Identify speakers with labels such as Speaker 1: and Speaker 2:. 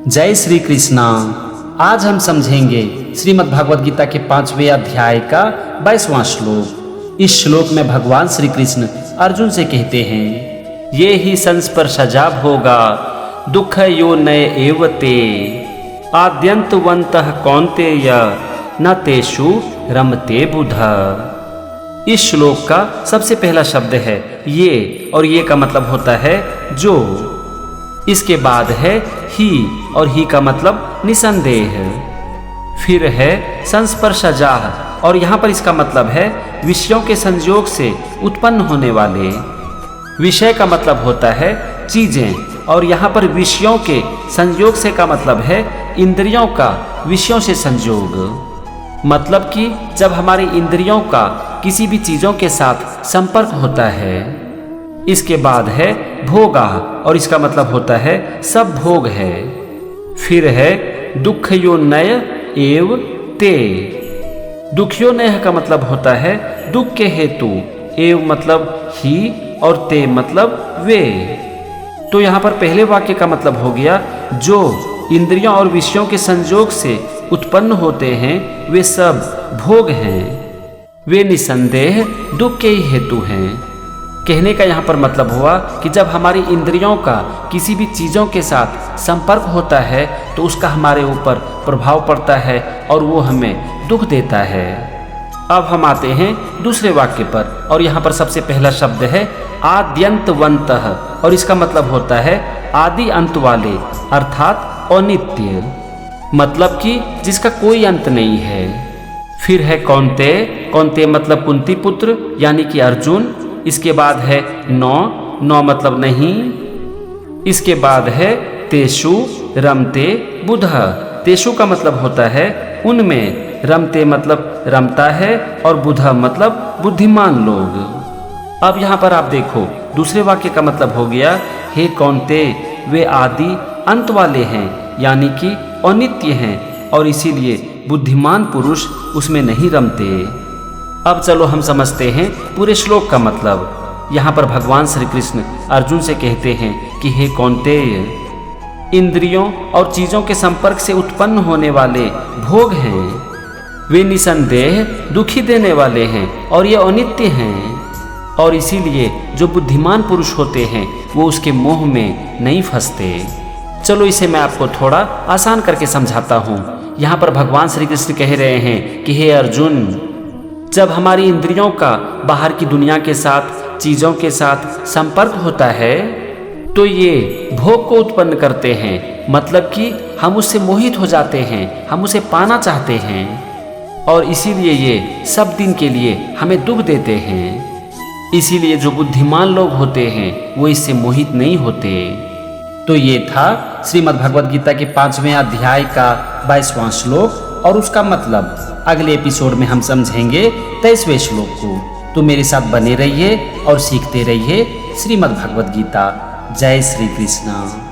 Speaker 1: जय श्री कृष्णा। आज हम समझेंगे श्रीमद् भागवत गीता के 5वें अध्याय का 22वां श्लोक। इस श्लोक में भगवान श्री कृष्ण अर्जुन से कहते हैं, ये ही संस्पर्शजा भोगा दुख यो नय एवते आद्यंतवंतः कौन्तेय न तेषु रमते बुधा। इस श्लोक का सबसे पहला शब्द है ये, और ये का मतलब होता है जो। इसके बाद है ही, और ही का मतलब निसंदेह। फिर है संस्पर्शजाः, और यहाँ पर इसका मतलब है विषयों के संयोग से उत्पन्न होने वाले। विषय का मतलब होता है चीजें, और यहाँ पर विषयों के संयोग से का मतलब है इंद्रियों का विषयों से संयोग। मतलब कि जब हमारी इंद्रियों का किसी भी चीजों के साथ संपर्क होता है। इसके बाद है भोगा, और इसका मतलब होता है सब भोग है। फिर है दुखयो नय एव ते। दुखयो नय का मतलब होता है दुख के हेतु, एव मतलब ही, और ते मतलब वे। तो यहाँ पर पहले वाक्य का मतलब हो गया जो इंद्रियों और विषयों के संयोग से उत्पन्न होते हैं वे सब भोग हैं, वे निसंदेह दुख के ही हेतु हैं। कहने का यहाँ पर मतलब हुआ कि जब हमारी इंद्रियों का किसी भी चीज़ों के साथ संपर्क होता है तो उसका हमारे ऊपर प्रभाव पड़ता है और वो हमें दुख देता है। अब हम आते हैं दूसरे वाक्य पर, और यहाँ पर सबसे पहला शब्द है आद्यंतवंतः, और इसका मतलब होता है आदि अंत वाले, अर्थात अनित्य, मतलब कि जिसका कोई अंत नहीं है। फिर है कौन्तेय। कौन्तेय मतलब कुंती पुत्र यानी कि अर्जुन। इसके बाद है नौ मतलब नहीं। इसके बाद है तेषु रमते बुधः। तेषु का मतलब होता है उनमें, रमते मतलब रमता है, और बुधः मतलब बुद्धिमान लोग। अब यहाँ पर आप देखो दूसरे वाक्य का मतलब हो गया हे कौन्तेय, वे आदि अंत वाले हैं यानी कि अनित्य हैं, और इसीलिए बुद्धिमान पुरुष उसमें नहीं रमते। अब चलो हम समझते हैं पूरे श्लोक का मतलब। यहाँ पर भगवान श्री कृष्ण अर्जुन से कहते हैं कि हे कौन्तेय, इंद्रियों और चीजों के संपर्क से उत्पन्न होने वाले भोग हैं, वे निसंदेह दुखी देने वाले हैं और ये अनित्य हैं, और इसीलिए जो बुद्धिमान पुरुष होते हैं वो उसके मोह में नहीं फंसते। चलो इसे मैं आपको थोड़ा आसान करके समझाता हूँ। यहाँ पर भगवान श्री कृष्ण कह रहे हैं कि हे अर्जुन, जब हमारी इंद्रियों का बाहर की दुनिया के साथ, चीज़ों के साथ संपर्क होता है तो ये भोग को उत्पन्न करते हैं, मतलब कि हम उससे मोहित हो जाते हैं, हम उसे पाना चाहते हैं, और इसीलिए ये सब दिन के लिए हमें दुख देते हैं। इसीलिए जो बुद्धिमान लोग होते हैं वो इससे मोहित नहीं होते। तो ये था श्रीमद् भगवद गीता के 5वें अध्याय का 22वां श्लोक, और उसका मतलब अगले एपिसोड में हम समझेंगे 23वें श्लोक को। तो मेरे साथ बने रहिए और सीखते रहिए श्रीमद् भगवद गीता। जय श्री कृष्ण।